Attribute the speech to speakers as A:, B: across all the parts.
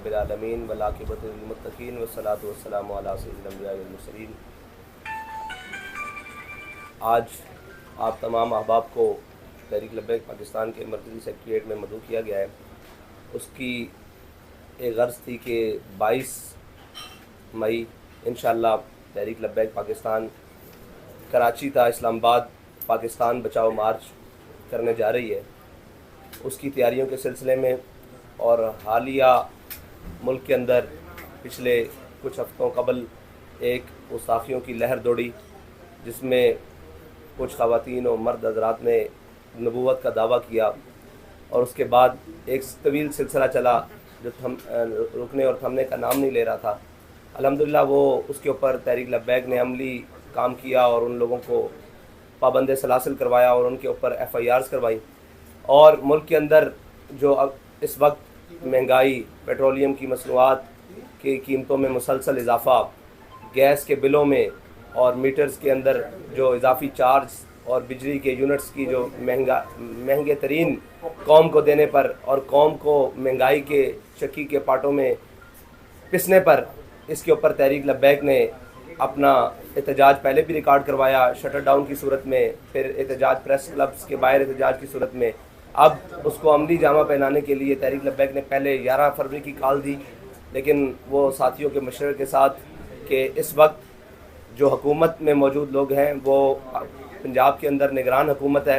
A: रब्बिल आलमीन वल आक़िबतु लिल मुत्तक़ीन वस्सलातु वस्सलामु अला सय्यिदिल अंबिया वल मुरसलीन। आज आप तमाम अहबाब को तहरीक लब्बैक पाकिस्तान के मरकज़ी सेक्रेटेरिएट में मदऊ किया गया है। उसकी एक गर्ज़ थी कि 22 मई इंशाअल्लाह तहरीक लब्बैक पाकिस्तान कराची था इस्लामाबाद पाकिस्तान बचाओ मार्च करने जा रही है। उसकी तैयारियों के सिलसिले में और हालिया मुल्क के अंदर पिछले कुछ हफ्तों कबल एक गुस्ताखियों की लहर दौड़ी, जिसमें कुछ ख़वातीन और मर्द हज़रात ने नबूवत का दावा किया और उसके बाद एक तवील सिलसिला चला जो रुकने और थमने का नाम नहीं ले रहा था। अल्हम्दुलिल्लाह वो उसके ऊपर तहरीक लब्बैक ने अमली काम किया और उन लोगों को पाबंद सलासिल करवाया और उनके ऊपर FIRs करवाई। और मुल्क के अंदर जो अब इस वक्त महंगाई, पेट्रोलियम की मसनूआत की कीमतों में मुसलसल इजाफ़ा, गैस के बिलों में और मीटर्स के अंदर जो इजाफी चार्ज और बिजली के यूनिट्स की जो महंगे तरीन कौम को देने पर और कौम को महंगाई के चक्की के पाटों में पिसने पर, इसके ऊपर तहरीक लब्बैक ने अपना एहतजाज पहले भी रिकॉर्ड करवाया शटर डाउन की सूरत में, फिर एहतजाज प्रेस क्लब्स के बाहर एहतजाज की सूरत में। अब उसको अमली जामा पहनाने के लिए तहरीक लब्बैक ने पहले 11 फरवरी की कॉल दी, लेकिन वो साथियों के मशवरे के साथ कि इस वक्त जो हुकूमत में मौजूद लोग हैं वो पंजाब के अंदर निगरान हुकूमत है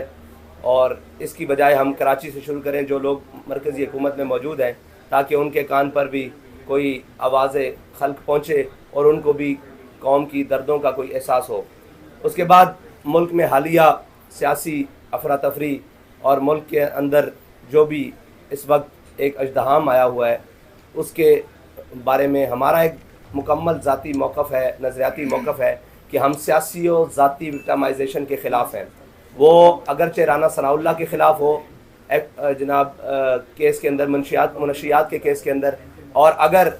A: और इसकी बजाय हम कराची से शुरू करें जो लोग मरकज़ी हुकूमत में मौजूद हैं, ताकि उनके कान पर भी कोई आवाज़ खल्क पहुँचे और उनको भी कौम की दर्दों का कोई एहसास हो। उसके बाद मुल्क में हालिया सियासी अफरा तफरी और मुल्क के अंदर जो भी इस वक्त एक अजदहाम आया हुआ है, उसके बारे में हमारा एक मुकम्मल ज़ाती मौक़िफ़ है, नज़रियाती मौक़िफ़ है कि हम सियासी और ज़ाती विक्टिमाइजेशन के ख़िलाफ़ हैं। वो अगरचे राना सनाउल्लाह के ख़िलाफ़ हो जनाब केस के अंदर, मुनशियात के केस के अंदर, और अगर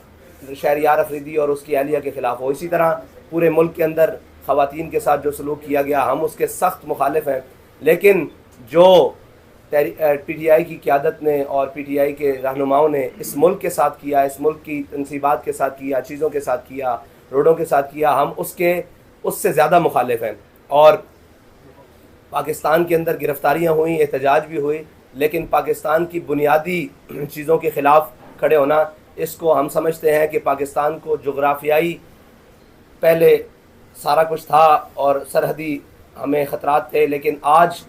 A: शहरियार अफरीदी और उसकी अहलिया के ख़िलाफ़ हो। इसी तरह पूरे मुल्क के अंदर ख़वातीन के साथ जो सलूक किया गया, हम उसके सख्त मुखालिफ हैं। लेकिन जो PTI की क़यादत ने और PTI के रहनुमाओं ने इस मुल्क के साथ किया, इस मुल्क की तनसीबात के साथ किया, चीज़ों के साथ किया, रोडों के साथ किया, हम उससे ज़्यादा मुखालिफ हैं। और पाकिस्तान के अंदर गिरफ़्तारियाँ हुई, एहतजाज भी हुई, लेकिन पाकिस्तान की बुनियादी चीज़ों के ख़िलाफ़ खड़े होना, इसको हम समझते हैं कि पाकिस्तान को जोग्राफियाई पहले सारा कुछ था और सरहदी हमें ख़तरात थे, लेकिन आज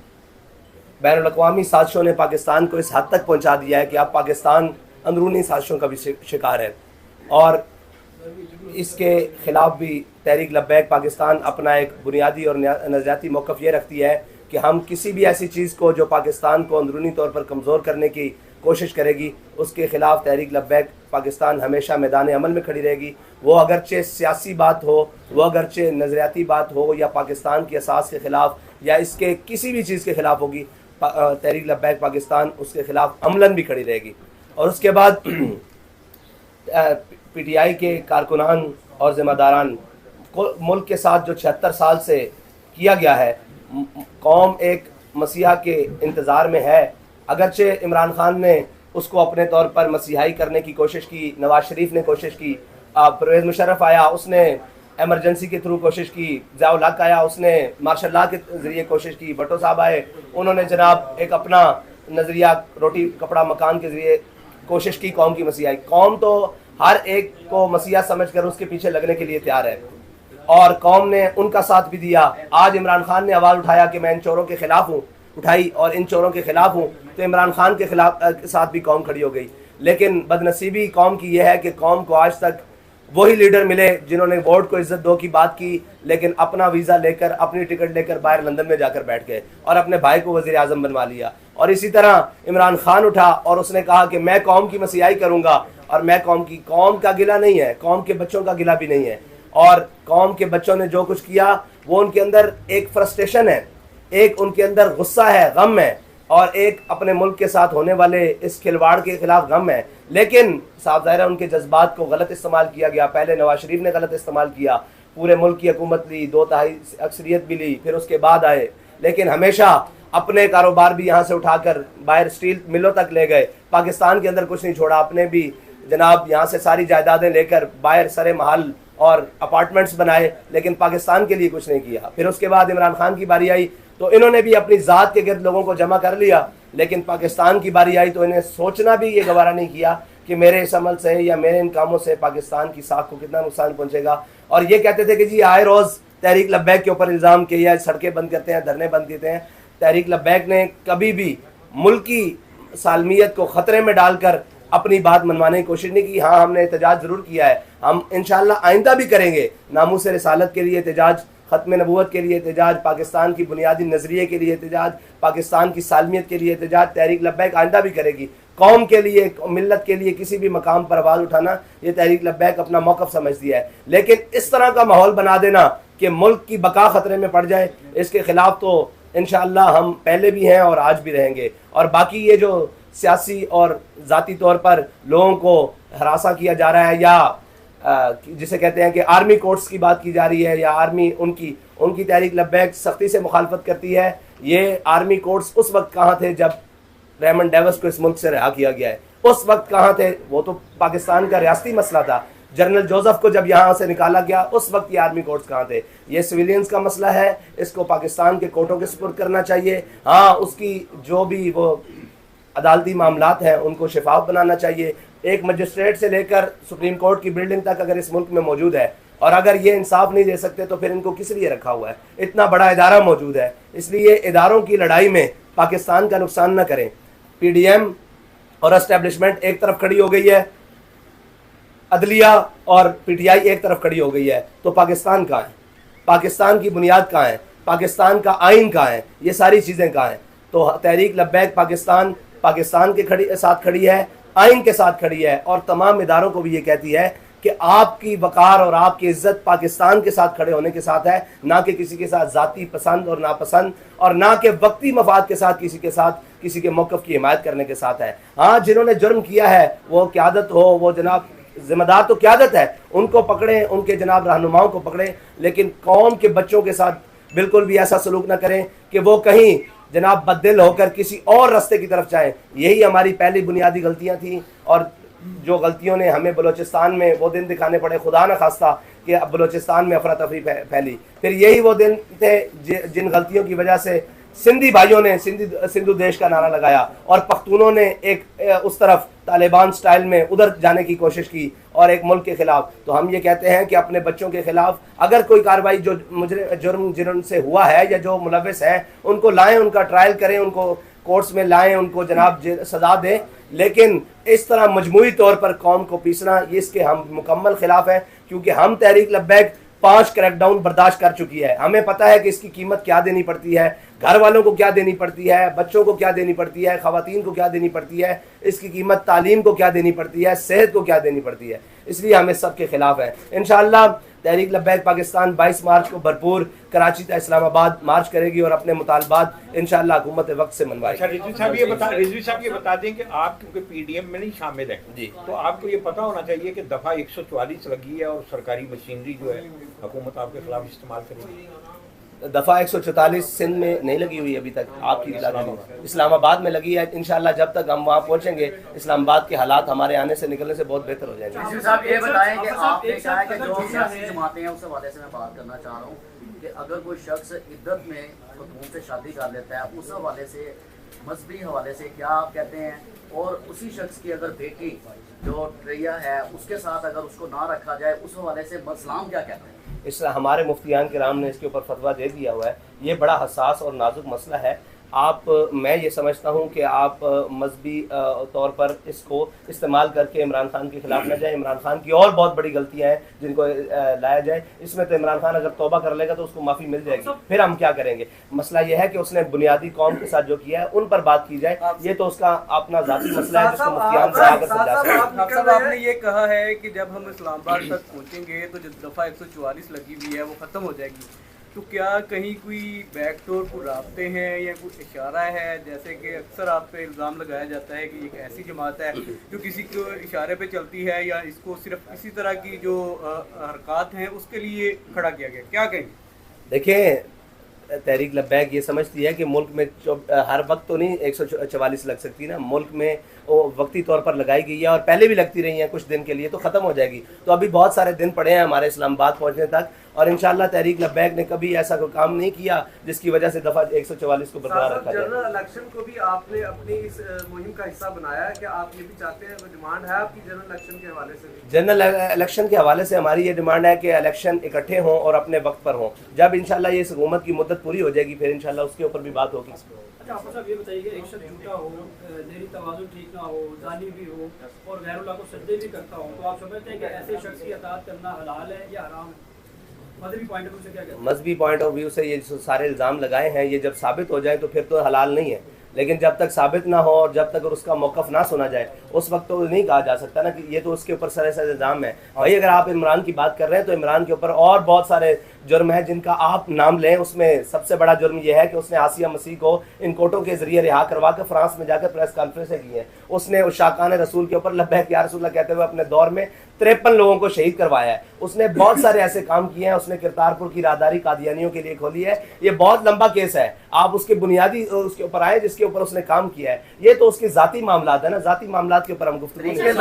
A: बैनुल-अक़वामी साजिशों ने पाकिस्तान को इस हद तक पहुंचा दिया है कि अब पाकिस्तान अंदरूनी साजिशों का भी शिकार है। और इसके ख़िलाफ़ भी तहरीक लब्बैक पाकिस्तान अपना एक बुनियादी और नज़रियाती मौक़िफ़ ये रखती है कि हम किसी भी ऐसी चीज़ को जो पाकिस्तान को अंदरूनी तौर पर कमज़ोर करने की कोशिश करेगी, उसके ख़िलाफ़ तहरीक लब्बैक पाकिस्तान हमेशा मैदान अमल में खड़ी रहेगी। वो अगरचे सियासी बात हो, वो अगरचे नज़रियाती बात हो, या पाकिस्तान की असास के ख़िलाफ़ या इसके किसी भी चीज़ के ख़िलाफ़ होगी, तहरीक लब्बैक पाकिस्तान उसके ख़िलाफ़ अमलन भी खड़ी रहेगी। और उसके बाद PTI के कारकुनान और ज़िम्मेदारान को मुल्क के साथ जो 76 साल से किया गया है, कौम एक मसीहा के इंतज़ार में है। अगरचे इमरान खान ने उसको अपने तौर पर मसीहाई करने की कोशिश की, नवाज शरीफ ने कोशिश की, परवेज़ मुशर्रफ आया, उसने एमरजेंसी के थ्रू कोशिश की, ज़िया-उल हक आया, उसने मार्शल लॉ के ज़रिए कोशिश की, भट्टो साहब आए, उन्होंने जनाब एक अपना नज़रिया रोटी कपड़ा मकान के ज़रिए कोशिश की कौम की मसीहाई। कौम तो हर एक को मसीहा समझकर उसके पीछे लगने के लिए तैयार है और कौम ने उनका साथ भी दिया। आज इमरान खान ने आवाज़ उठाया कि मैं इन चोरों के ख़िलाफ़ हूँ, उठाई और इन चोरों के ख़िलाफ़ हूँ, तो इमरान खान के साथ भी कौम खड़ी हो गई। लेकिन बदनसीबी कौम की यह है कि कौम को आज तक वही लीडर मिले जिन्होंने वोट को इज्जत दो की बात की, लेकिन अपना वीज़ा लेकर, अपनी टिकट लेकर बाहर लंदन में जाकर बैठ गए और अपने भाई को वज़ीर आज़म बनवा लिया। और इसी तरह इमरान खान उठा और उसने कहा कि मैं कौम की मसीहाई करूँगा, और मैं कौम का गिला नहीं है, कौम के बच्चों का गिला भी नहीं है। और कौम के बच्चों ने जो कुछ किया वो उनके अंदर एक फ्रस्ट्रेशन है, एक उनके अंदर गुस्सा है, गम है, और एक अपने मुल्क के साथ होने वाले इस खिलवाड़ के खिलाफ गम है। लेकिन साफ ज़ाहिर है उनके जज्बात को गलत इस्तेमाल किया गया। पहले नवाज शरीफ ने गलत इस्तेमाल किया, पूरे मुल्क की हुकूमत ली, 2/3 अक्सरियत भी ली, फिर उसके बाद आए, लेकिन हमेशा अपने कारोबार भी यहाँ से उठाकर बाहर स्टील मिलों तक ले गए, पाकिस्तान के अंदर कुछ नहीं छोड़ा। अपने भी जनाब यहाँ से सारी जायदादें लेकर बाहर सरे महल और अपार्टमेंट्स बनाए, लेकिन पाकिस्तान के लिए कुछ नहीं किया। फिर उसके बाद इमरान खान की बारी आई तो इन्होंने भी अपनी ज़ात के गिर्द लोगों को जमा कर लिया, लेकिन पाकिस्तान की बारी आई तो इन्हें सोचना भी ये गवारा नहीं किया कि मेरे इस अमल से या मेरे इन कामों से पाकिस्तान की साख को कितना नुकसान पहुँचेगा। और ये कहते थे कि जी आए रोज़ तहरीक लब्बैक के ऊपर इल्ज़ाम किए या सड़कें बंद करते हैं, धरने बंद करते हैं। तहरीक लब्बैक ने कभी भी मुल्की सालमियत को ख़तरे में डालकर अपनी बात मनवाने की कोशिश नहीं की। हाँ, हमने एहतजाज ज़रूर किया है, हम इंशाअल्लाह आइंदा भी करेंगे। नामूस रिसालत के लिए एहतजाज, ख़त्म नबूवत के लिए एहतजाज, पाकिस्तान की बुनियादी नज़रिए के लिए एहतजाज, पाकिस्तान की सालमियत के लिए एहतजाज तहरीक लब्बैक आइंदा भी करेगी। कौम के लिए, मिल्लत के लिए किसी भी मकाम पर आवाज़ उठाना ये तहरीक लब्बैक अपना मौक़िफ़ समझती है। लेकिन इस तरह का माहौल बना देना कि मुल्क की बका ख़तरे में पड़ जाए, इसके ख़िलाफ़ तो इंशाअल्लाह हम पहले भी हैं और आज भी रहेंगे। और बाकी ये जो सियासी और ज़ाती तौर पर लोगों को हरासा किया जा रहा है या जिसे कहते हैं कि आर्मी कोर्ट्स की बात की जा रही है या आर्मी उनकी तहरीक लब्बैक सख्ती से मुखालफत करती है। ये आर्मी कोर्ट्स उस वक्त कहाँ थे जब रेमंड डेविस को इस मुल्क से रिहा किया गया है? उस वक्त कहाँ थे? वो तो पाकिस्तान का रियासती मसला था। जनरल जोसेफ को जब यहाँ से निकाला गया उस वक्त ये आर्मी कोर्ट्स कहाँ थे? ये सिविलियंस का मसला है, इसको पाकिस्तान के कोर्टों के सुपुर्द करना चाहिए। हाँ, उसकी जो भी वो अदालती मामलात हैं उनको शफाफ बनाना चाहिए। एक मजिस्ट्रेट से लेकर सुप्रीम कोर्ट की बिल्डिंग तक अगर इस मुल्क में मौजूद है और अगर ये इंसाफ नहीं दे सकते तो फिर इनको किस लिए रखा हुआ है? इतना बड़ा इदारा मौजूद है, इसलिए इदारों की लड़ाई में पाकिस्तान का नुकसान न करें। पीडीएम और एस्टेब्लिशमेंट एक तरफ खड़ी हो गई है, अदलिया और पीटीआई एक तरफ खड़ी हो गई है, तो पाकिस्तान कहाँ है? पाकिस्तान की बुनियाद कहाँ है? पाकिस्तान का आइन कहाँ है? ये सारी चीज़ें कहाँ हैं? तो तहरीक लब्बैक पाकिस्तान के साथ खड़ी है, आइन के साथ खड़ी है और तमाम इदारों को भी ये कहती है कि आपकी वकार और आपकी इज्जत पाकिस्तान के साथ खड़े होने के साथ है, ना कि किसी के साथ ज़ाती पसंद और नापसंद और ना कि वक्ती मफाद के साथ किसी के मौक़िफ़ की हिमायत करने के साथ है। हाँ, जिन्होंने जुर्म किया है वो क़यादत हो, वो जनाब जिम्मेदार तो क़यादत है, उनको पकड़ें, उनके जनाब रहनुमाओं को पकड़ें, लेकिन कौम के बच्चों के साथ बिल्कुल भी ऐसा सलूक ना करें कि वो कहीं जनाब बददिल होकर किसी और रास्ते की तरफ जाएं। यही हमारी पहली बुनियादी गलतियां थी और जो गलतियों ने हमें बलूचिस्तान में वो दिन दिखाने पड़े, खुदा न खास्ता कि अब बलूचिस्तान में अफरा तफरी फैली। फिर यही वो दिन थे जिन गलतियों की वजह से सिंधी भाइयों ने सिंधु देश का नारा लगाया और पख्तूनों ने एक उस तरफ तालिबान स्टाइल में उधर जाने की कोशिश की और एक मुल्क के खिलाफ। तो हम ये कहते हैं कि अपने बच्चों के खिलाफ अगर कोई कार्रवाई जो जुर्म जिनसे हुआ है या जो मुलविस है उनको लाएं, उनका ट्रायल करें, उनको कोर्ट्स में लाएं, उनको जनाब सजा दें। लेकिन इस तरह मजमूई तौर पर कौम को पीसना, ये इसके हम मुकम्मल खिलाफ है, क्योंकि हम तहरीक लब्बैक 5 क्रैकडाउन बर्दाश्त कर चुकी है। हमें पता है कि इसकी कीमत क्या देनी पड़ती है, घर वालों को क्या देनी पड़ती है, बच्चों को क्या देनी पड़ती है, ख़वातीन को क्या देनी पड़ती है, इसकी कीमत तालीम को क्या देनी पड़ती है, सेहत को क्या देनी पड़ती है। इसलिए हमें सब के खिलाफ है। इंशाअल्लाह तहरीक लब्बैक पाकिस्तान 22 मार्च को भरपूर कराची से इस्लामाबाद मार्च करेगी और अपने मुतालबात इंशाअल्लाह हुकूमत वक्त से मनवाएगी।
B: अच्छा, रिजवी साहब ये बता दें कि आप क्योंकि पीडीएम में नहीं शामिल है जी, तो आपको ये पता होना चाहिए कि दफ़ा 144 लगी है और सरकारी मशीनरी जो है हुकूमत आपके खिलाफ इस्तेमाल करेगी।
A: दफ़ा 144 सिंध में नहीं लगी हुई अभी तक, आपकी इस्लामाबाद में लगी है। इंशाल्लाह जब तक हम वहाँ पहुँचेंगे इस्लामाबाद के हालात हमारे आने से निकलने से बहुत बेहतर हो जाएंगे।
C: साहब ये बताएं कि आपने कहा कि जो सियासी जमातें हैं उस हवाले से मैं बात करना चाह रहा हूँ कि अगर कोई शख्स इद्दत में खतून से शादी कर लेता है, उस हवाले से मजहबी हवाले से क्या आप कहते हैं, और उसी शख्स की अगर बेटी जो ट्रिया है उसके साथ अगर उसको ना रखा जाए उस हवाले से इस्लाम क्या कहते हैं?
A: इस हमारे मुफ्तियान किराम ने इसके ऊपर फतवा दे दिया हुआ है। ये बड़ा हसास और नाजुक मसला है। मैं ये समझता हूँ कि आप मजहबी तौर पर इसको इस्तेमाल करके इमरान खान के खिलाफ न जाए। इमरान खान की और बहुत बड़ी गलतियाँ हैं जिनको लाया जाए। इसमें तो इमरान खान अगर तौबा कर लेगा तो उसको माफ़ी मिल जाएगी, फिर हम क्या करेंगे। मसला यह है कि उसने बुनियादी कौम के साथ जो किया है उन पर बात की जाए। ये तो उसका अपना ज़ाती मसला है जिसको मुफ्तियान से आकर समझा सकते हैं।
D: आपने ये कहा है कि जब हम इस्लामाबाद तक पहुँचेंगे तो जो दफ़ा 144 लगी हुई है वो ख़त्म हो जाएगी, तो क्या कहीं कोई बैकडोर को रास्ते हैं या कोई इशारा है? जैसे कि अक्सर आप पे इल्ज़ाम लगाया जाता है कि एक ऐसी जमात है जो किसी को इशारे पे चलती है या इसको सिर्फ इसी तरह की जो हरकत हैं उसके लिए खड़ा किया गया, क्या कहेंगे?
A: देखें, तहरीक लब्बैक ये समझती है कि मुल्क में हर वक्त तो नहीं 144 लग सकती ना, मुल्क में वो वक्ती तौर पर लगाई गई है और पहले भी लगती रही है कुछ दिन के लिए, तो ख़त्म हो जाएगी। तो अभी बहुत सारे दिन पड़े हैं हमारे इस्लामाबाद पहुंचने तक, और इंशाल्लाह तहरीक लब्बैक ने कभी ऐसा कोई काम नहीं किया जिसकी वजह से दफ़ा 144 को बरकरार रखा जाए।
D: जनरल इलेक्शन को भी आपने अपनी इस मुहिम का हिस्सा बनाया है कि आप ये भी चाहते हैं, डिमांड है आपकी जनरल इलेक्शन के हवाले से भी?
A: जनरल इलेक्शन के हवाले से हमारी ये डिमांड है कि इलेक्शन इकट्ठे हों और अपने वक्त पर हों। जब इंशाल्लाह ये हुकूमत की मुद्दत पूरी हो जाएगी फिर इंशाल्लाह उसके ऊपर भी बात होगी।
E: अच्छा आप साहब ये बताइए, एक शख्स झूठा हो, ज़हनी तवाज़ुन ठीक ना हो, जानी भी हो और गैरुल्लाह को सजदे भी करता हो, तो आप समझते हैं कि ऐसे शख्स की अताअत करना हलाल है या हराम है? मज़हबी पॉइंट ऑफ व्यू से क्या कहते हैं?
A: मजहबी पॉइंट ऑफ व्यू से ये जो सारे इल्ज़ाम लगाए हैं ये जब साबित हो जाए तो फिर तो हलाल नहीं है, लेकिन जब तक साबित ना हो और जब तक उसका मौक़िफ़ ना सुना जाए उस वक्त तो नहीं कहा जा सकता ना कि ये तो उसके ऊपर सरासर इल्ज़ाम है। भाई अगर आप इमरान की बात कर रहे हैं तो इमरान के ऊपर और बहुत सारे जुर्म है जिनका आप नाम लें। उसमें सबसे बड़ा जुर्म यह है कि उसने आसिया मसीह को इन कोर्टों के जरिए रिहा करवा कर फ्रांस में जाकर प्रेस कॉन्फ्रेंसें की हैं। उसने उस शाकान रसूल के ऊपर लब्बैक या रसूलल्लाह कहते हुए अपने दौर में 53 लोगों को शहीद करवाया है। उसने बहुत सारे ऐसे काम किए हैं। उसने करतारपुर की राहदारी कादियानियों के लिए खोली है। ये बहुत लंबा केस है, आप उसके बुनियादी उसके ऊपर आए जिसके ऊपर उसने काम किया है। ये तो उसके जाती मामलात है ना, जाती मामलात के ऊपर हम गुफ्तगू नहीं कर
C: सकते।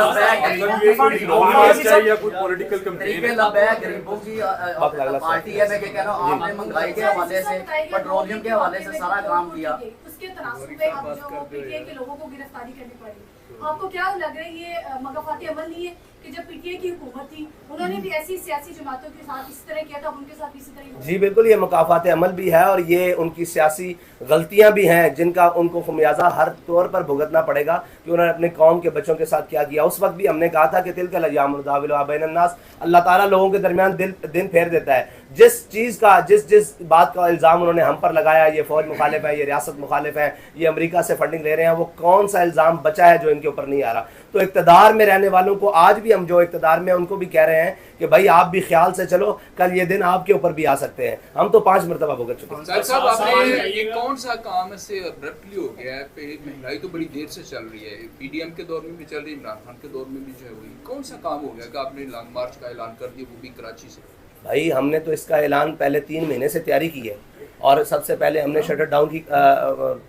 C: आपने महंगाई के हवाले से, पेट्रोलियम के हवाले से सारा काम किया,
F: उसके तनासुब में अब जो पीटीआई के लोगों को गिरफ्तारी करनी पड़ी, आपको क्या लग रहा है ये मगाफाती अमल नहीं है कि जब पीटीआई की हुकूमत थी उन्होंने भी ऐसी सियासी जमातों के साथ इस तरह किया था, उनके साथ इसी तरह?
A: जी बिल्कुल, ये मकाफात अमल भी है और ये उनकी सियासी गलतियां भी हैं जिनका उनको खमियाजा हर तौर पर भुगतना पड़ेगा कि उन्होंने अपने कौम के बच्चों के साथ क्या किया। उस वक्त भी हमने कहा था कि तिलकल अय्याम नुदाविलुहा बैनन्नास, अल्लाह ताला लोगों के दरमियान दिन फेर देता है। जिस चीज़ का जिस बात का इल्ज़ाम उन्होंने हम पर लगाया, ये फ़ौज मुखालिफ है, ये रियासत मुखालिफ है, ये अमेरिका से फंडिंग ले रहे हैं, वो कौन सा इल्ज़ाम बचा है जो इनके ऊपर नहीं आ रहा। तो इक़्तिदार में रहने वालों को आज भी हम जो इक़्तिदार में उनको भी कह रहे हैं कि भाई आप भी ख्याल से चलो, कल ये दिन आपके ऊपर भी आ सकते हैं। हम तो 5 मरतबा भुगत चुके हैं।
G: साहब आपने ये कौन सा काम से अब्रप्टली हो गया है? महंगाई तो बड़ी देर से चल रही है, पीडीएम के दौर में भी चल रही है, इमरान खान के दौर में भी जो है वही कौन सा काम हो गया कि आपने लॉन्ग मार्च का ऐलान कर दिया, वो भी कराची से?
A: भाई हमने तो इसका ऐलान पहले 3 महीने से तैयारी की है और सबसे पहले हमने शटर डाउन की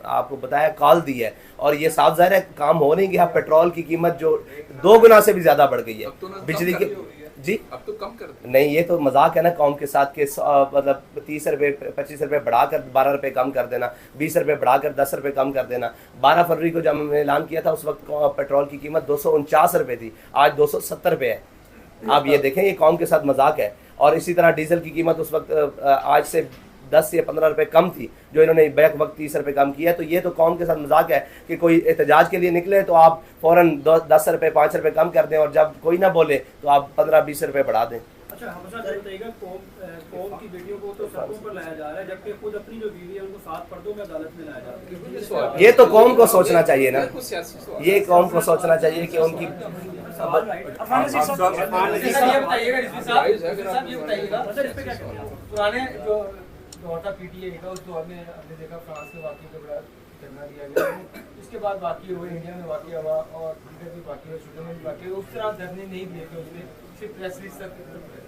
A: आपको बताया कॉल दी है और ये साफ ज़ाहिर है काम हो नहीं गया। पेट्रोल की कीमत जो 2 गुना से भी ज़्यादा बढ़ गई है, बिजली की जी
G: अब तो कम कर
A: नहीं, ये तो मजाक है ना कौम के साथ के मतलब 30 रुपये 25 रुपये बढ़ाकर 12 रुपये कम कर देना, 20 रुपये बढ़ाकर 10 रुपये कम कर देना। 12 फरवरी को जब हमने ऐलान किया था उस वक्त पेट्रोल की कीमत 249 रुपये थी, आज 270 रुपये है। आप ये देखें ये कौम के साथ मजाक है। और इसी तरह डीजल की कीमत उस वक्त आज से 10 या 15 रुपये कम थी जो इन्होंने बैक वक्त 30 रुपये कम किया। तो ये तो कौम के साथ मजाक है कि कोई एहतजाज के लिए निकले तो आप फ़ौरन 10 रुपये 5 रुपये कम कर दें और जब कोई ना बोले तो आप 15-20 रुपये बढ़ा दें।
E: अच्छा हम बताइएगा, कौम की बेटियों को तो सड़कों पर लाया जा रहा है जबकि खुद अपनी जो बीवी है उनको 7 पर्दों में अदालत में लाया जा रहा है।
A: ये तो कौम को सोचना चाहिए ना, ये कौम को सोचना चाहिए कि उनकी
H: पुराने जो दौर था पीटीआई का, उस दौर में हमने देखा फ्रांस में वाकई का बड़ा धरना दिया गया, उसके बाद वाकई हुए, इंडिया में वाकई हुआ और इधर भी वाकई हुआ, स्वीडन में भी वाकई हुआ। उस तरह धरने नहीं दिए थे उसमें, सिर्फ प्रेस रिलीज तक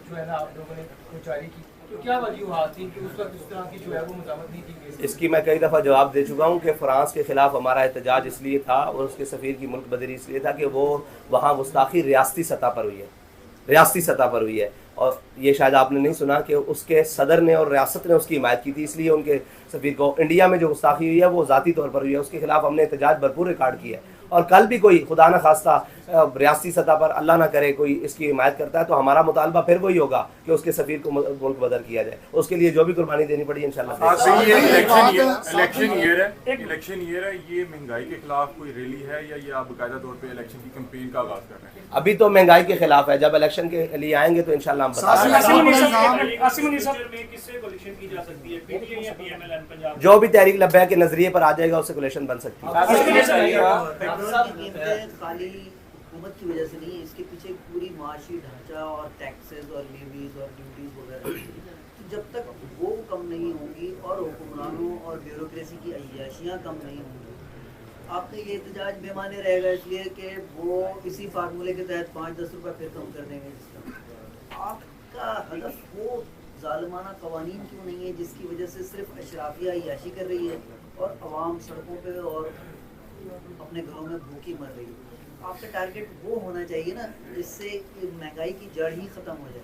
H: जो है ना आप लोगों ने जारी की। तो क्या वजूहात थी कि उस वक्त उस तरह की जो है वो मज़ामत नहीं की गई?
A: इसकी मैं कई दफ़ा जवाब दे चुका हूँ कि फ़्रांस के ख़िलाफ़ हमारा एहतजाज इसलिए था और उसके सफ़ीर की मुल्क बदरी इसलिए था कि वो वहाँ गुस्ताखी रियासती सतह पर हुई है, रियासती सतह पर हुई है। और ये शायद आपने नहीं सुना कि उसके सदर ने और रियासत ने उसकी हिमायत की थी, इसलिए उनके सफ़ीर को इंडिया में जो गुस्ताखी हुई है वो ज़ाती तौर पर हुई है, उसके खिलाफ हमने एहतजाज भरपूर रिकॉर्ड किया है। और कल भी कोई खुदा न खास्ता रियासती सतह पर अल्लाह ना करे कोई इसकी हिमायत करता है तो हमारा मुतालबा फिर वही होगा कि उसके सफ़ीर को मुल्क बदर किया जाए, उसके लिए जो भी कुर्बानी देनी पड़ी इंशाल्लाह।
I: इलेक्शन ईयर है, ये महंगाई के खिलाफ कोई रैली है या ये आप बाकायदा तौर पे इलेक्शन की कैंपेन का आगाज कर रहे हैं?
A: अभी तो महंगाई के खिलाफ है, जब इलेक्शन के लिए आएंगे तो इंशाल्लाह हम बता जो भी तहरीक लब्बैक के नजरिए पर आ जाएगा उससे कोलेशन बन सकती है।
J: खाली हुकूमत की वजह से नहीं, इसके पीछे पूरी माशी ढांचा और टैक्सेस और लेवीज और ड्यूटीज वगैरह, जब तक वो कम नहीं होंगी और हुक्मरानों और ब्यूरोक्रेसी की अय्याशियाँ कम नहीं होंगी, आपका ये एहतजाज बेमाने रहेगा, इसलिए कि वो इसी फार्मूले के तहत 5-10 रुपये फिर कम कर देंगे। जिसका आपका हदफ वो जालिमाना कवानीन क्यों नहीं है जिसकी वजह से सिर्फ अशराफिया अय्याशी कर रही है और आवाम सड़कों पे और अपने घरों में भूखी मर रही है। आपका टारगेट वो होना चाहिए ना जिससे महंगाई की जड़ ही ख़त्म हो जाए,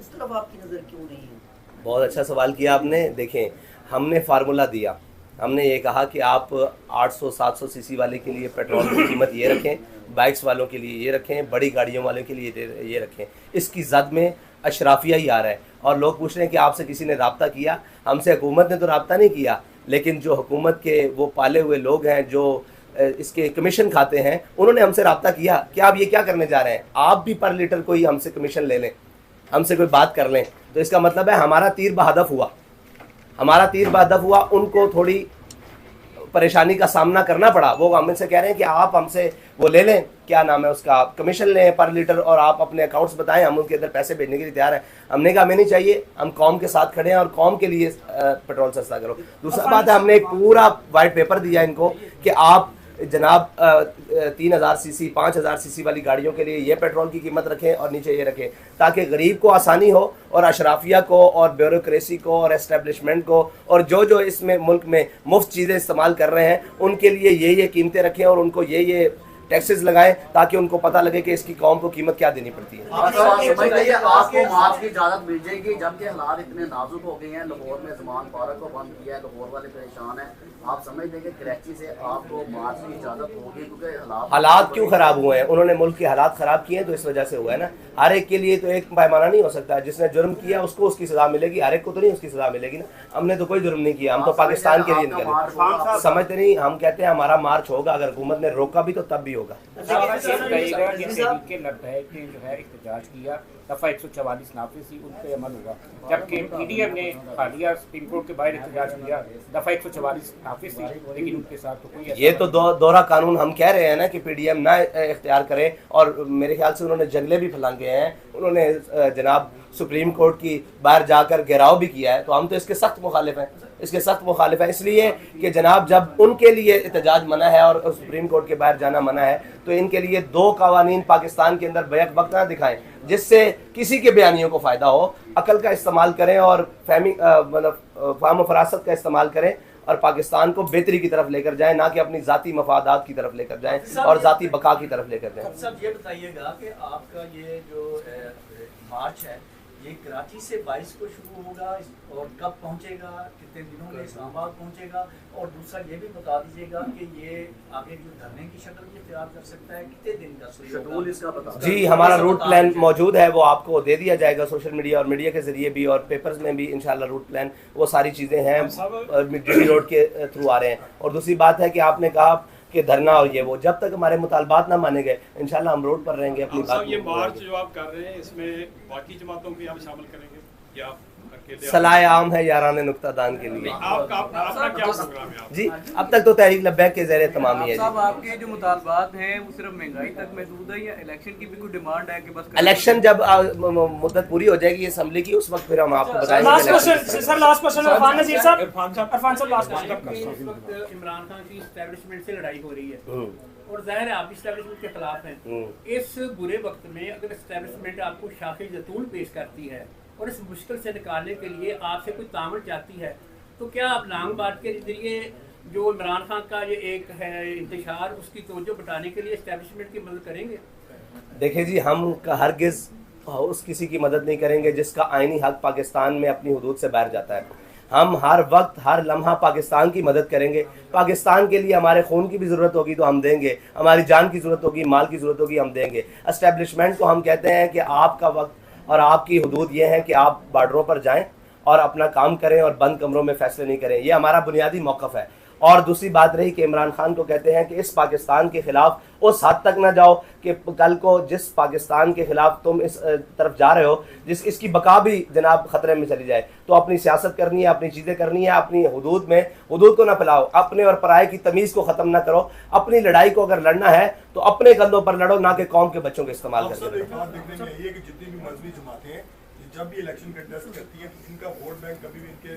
J: इस तरफ आपकी नज़र क्यों नहीं है?
A: बहुत अच्छा सवाल किया आपने। देखें, हमने फार्मूला दिया, हमने ये कहा कि आप 800-700 सीसी वाले के लिए पेट्रोल की कीमत ये रखें, बाइक्स वालों के लिए ये रखें, बड़ी गाड़ियों वालों के लिए ये रखें। इसकी जद में अशराफिया ही आ रहा है और लोग पूछ रहे हैं कि आपसे किसी ने रब्ता किया? हमसे हुकूमत ने तो रब्ता नहीं किया, लेकिन जो हुकूमत के वो पाले हुए लोग हैं जो इसके कमीशन खाते हैं, उन्होंने हमसे रब्ता किया कि आप ये क्या करने जा रहे हैं, आप भी पर लीटर कोई हमसे कमीशन ले लें, हमसे कोई बात कर लें। तो इसका मतलब है हमारा तीर बहदफ हुआ, हमारा तीर बहदफ हुआ। उनको थोड़ी परेशानी का सामना करना पड़ा। वो हमसे कह रहे हैं कि आप हमसे वो ले लें, क्या नाम है उसका, कमीशन लें पर लीटर और आप अपने अकाउंट्स बताएं, हम उनके अंदर पैसे भेजने के लिए तैयार हैं। हमने कहा हमें नहीं चाहिए, हम कौम के साथ खड़े हैं और कौम के लिए पेट्रोल सस्ता करो। दूसरा बात है, हमने एक पूरा वाइट पेपर दिया इनको कि आप जनाब 3000 सीसी 5000 सीसी वाली गाड़ियों के लिए ये पेट्रोल की कीमत रखें और नीचे ये रखें, ताकि गरीब को आसानी हो और अशराफिया को और ब्यूरोक्रेसी को और एस्टेब्लिशमेंट को और जो इसमें मुल्क में मुफ्त चीज़ें इस्तेमाल कर रहे हैं उनके लिए ये कीमतें रखें और उनको ये टैक्सेस लगाएं, ताकि उनको पता लगे कि इसकी कौम को कीमत क्या देनी पड़ती है।
C: आपको मार्च की इजाजत मिल जाएगी, जबकि हालात इतने नाजुक हो गए हैं। लाहौर में ज़मान पार्क को बंद किया है, लाहौर वाले परेशान हैं। आप समझ दें कि कराची से आपको मार्च की इजाजत होगी, क्योंकि
A: हालात क्यों ख़राब हुए हैं? उन्होंने मुल्क के हालात ख़राब किए हैं, तो इस वजह से हुआ है ना। हर एक के लिए तो एक पैमाना नहीं हो सकता। जिसने जुर्म किया उसको उसकी सज़ा मिलेगी, हर एक को तो नहीं उसकी सज़ा मिलेगी ना। हमने तो कोई जुर्म नहीं किया, हम तो पाकिस्तान के लिए निकले। समझते नहीं, हम कहते हैं हमारा मार्च होगा, अगर हुकूमत ने रोका भी तो तब भी होगा।
B: एहतजाज किया, दफ़ा 144 नाफिज थी, उन पर अमल हुआ। जबकि पीडीएम ने हालिया सुप्रीम कोर्ट के बाहर एहतजाज किया, दफ़ा 144 नाफिज थी, लेकिन उनके साथ तो कोई
A: ये तो दोहरा कानून हम कह रहे हैं ना कि पीडीएम ना इख्तियार करे। और मेरे ख्याल से उन्होंने जंगले भी फैलांगे हैं, उन्होंने जनाब सुप्रीम कोर्ट की बाहर जाकर घेराव भी किया है। तो हम तो इसके सख्त मुखालिफ हैं, इसके सख्त मुखालिफ है, इसलिए कि जनाब जब उनके लिए एहतजाज मना है और सुप्रीम कोर्ट के बाहर जाना मना है, तो इनके लिए दो कवानीन पाकिस्तान के अंदर बैक वक्त ना दिखाएं जिससे किसी के बयानियों को फ़ायदा हो। अकल का इस्तेमाल करें और फाहम फरासत का इस्तेमाल करें और पाकिस्तान को बेहतरी की तरफ लेकर जाएं, ना कि अपनी ज़ाती मफादात की तरफ लेकर जाएं और ज़ाती बका की तरफ लेकर जाएं।
K: सब ये बताइएगा कि आपका ये जो मार्च है ये कराची से 22 को शुरू होगा और कब पहुंचेगा, कितने दिनों में इस्लामाबाद पहुंचेगा, और दूसरा ये भी बता दीजिएगा कि ये आगे जो धरने की शक्ल ये तैयार कर सकता है, कितने दिन का शेड्यूल इसका बता। जी,
A: हमारा रूट प्लान मौजूद है, वो आपको दे दिया जाएगा सोशल मीडिया और मीडिया के जरिए भी, और पेपर्स में भी इंशाल्लाह रूट प्लान वो सारी चीज़ें हैं जीटी रोड के थ्रू आ रहे हैं। और दूसरी बात है कि आपने कहा कि धरना और ये वो, जब तक हमारे मुतालबात ना माने गए इंशाल्लाह हम रोड पर रहेंगे अपनी बात।
L: ये मार्च जो आप कर रहे हैं इसमें बाकी जमातों को आप शामिल करेंगे या
A: सलाह आम है याराने नुक्तादान के लिए?
L: आपका क्या प्रोग्राम है?
A: जी, अब तक तो तहरीक लब्बैक के ज़ेरे तमामी है।
D: साहब आपके जो मुतालबात हैं वो सिर्फ महंगाई तक महदूद है या इलेक्शन की भी कोई डिमांड है कि बस
A: इलेक्शन जब मुद्दत पूरी हो जाएगी असम्बली की, उस वक्त फिर हम आपको बताएंगे।
E: लास्ट क्वेश्चन इरफान नज़ीर साहब, इरफान साहब लास्ट क्वेश्चन।
M: इस वक्त इमरान खान की एस्टैब्लिशमेंट से लड़ाई हो रही है और जाहिर है आप एस्टैब्लिशमेंट के खिलाफ हैं। इस बुरे वक्त में अगर एस्टैब्लिशमेंट आपको शाखे जतूल पेश करती है और इस मुश्किल से निकालने के लिए आपसे कोई तामल चाहती है, तो क्या आप लॉन्ग मार्च के जरिए जो इमरान खान का ये एक है इंतशार, उसकी तवज्जो बटाने के लिए एस्टैब्लिशमेंट की मदद करेंगे?
A: देखिए जी, हम हरगिज़ उस किसी की मदद नहीं करेंगे जिसका आइनी हक पाकिस्तान में अपनी हुदूद से बाहर जाता है। हम हर वक्त हर लम्हा पाकिस्तान की मदद करेंगे। पाकिस्तान के लिए हमारे खून की भी ज़रूरत होगी तो हम देंगे, हमारी जान की ज़रूरत होगी, माल की ज़रूरत होगी, हम देंगे। एस्टैब्लिशमेंट को हम कहते हैं कि आपका वक्त और आपकी हुदूद ये है कि आप बॉर्डरों पर जाएं और अपना काम करें और बंद कमरों में फैसले नहीं करें। ये हमारा बुनियादी मौक़िफ़ है। और दूसरी बात रही कि इमरान खान को कहते हैं कि इस पाकिस्तान के ख़िलाफ़ उस हद तक ना जाओ कि कल को जिस पाकिस्तान के ख़िलाफ़ तुम इस तरफ जा रहे हो इसकी बका भी जनाब ख़तरे में चली जाए। तो अपनी सियासत करनी है, अपनी चीज़ें करनी है, अपनी हुदूद में हुदूद को ना फैलाओ, अपने और पराये की तमीज़ को ख़त्म ना करो। अपनी लड़ाई को अगर लड़ना है तो अपने कंधों पर लड़ो, ना कि कौम के बच्चों का इस्तेमाल करके।
I: जब भी इलेक्शन कंटेस्ट करती है तो इनका वोट बैंक कभी भी इनके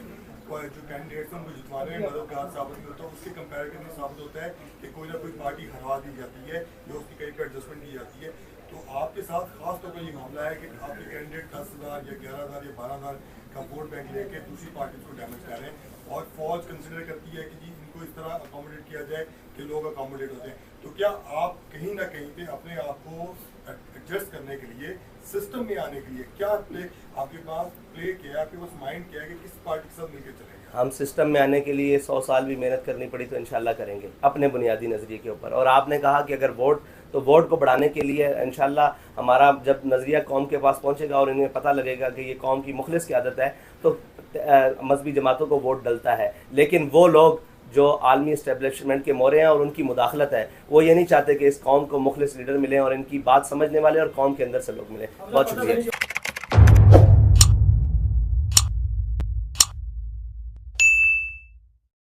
I: जो कैंडिडेट्स हैं उनको जितवाने में मददगार साबित नहीं होता। उसके कंपैरेटिव में साबित होता है कि कोई ना कोई पार्टी हरवा दी जाती है या उसकी कहीं पर एडजस्टमेंट की जाती है। तो आपके साथ खास तौर पर ये मामला है कि आपके कैंडिडेट 10,000 या 11,000 या 12,000 का वोट बैंक लेके दूसरी पार्टी को डैमेज कर रहे हैं और फौज कंसिडर करती है कि जी इनको इस तरह अकोमोडेट किया जाए कि लोग अकोमोडेट होते हैं। तो क्या आप कहीं ना कहीं पे अपने आप को एडजस्ट करने के लिए, सिस्टम में आने के लिए क्या प्ले आपके पास प्ले किया, आपके पास माइंड किया कि किस पार्टी के साथ मिलकर चलेंगे?
A: हम सिस्टम में आने के लिए 100 साल भी मेहनत करनी पड़ी तो इंशाल्लाह करेंगे अपने बुनियादी नज़रिए के ऊपर। और आपने कहा कि अगर वोट को बढ़ाने के लिए इंशाल्लाह हमारा जब नज़रिया कौम के पास पहुंचेगा और इन्हें पता लगेगा कि ये कौम की मुखलिस की आदत है तो मजहबी जमातों को वोट डलता है। लेकिन वो लोग जो आलमी इस्टेब्लिशमेंट के मोरे हैं और उनकी मुदाखलत है, वो ये नहीं चाहते कि इस कौम को मुखलिस लीडर मिले और इनकी बात समझने वाले और कौम के अंदर से लोग मिले। बहुत शुक्रिया।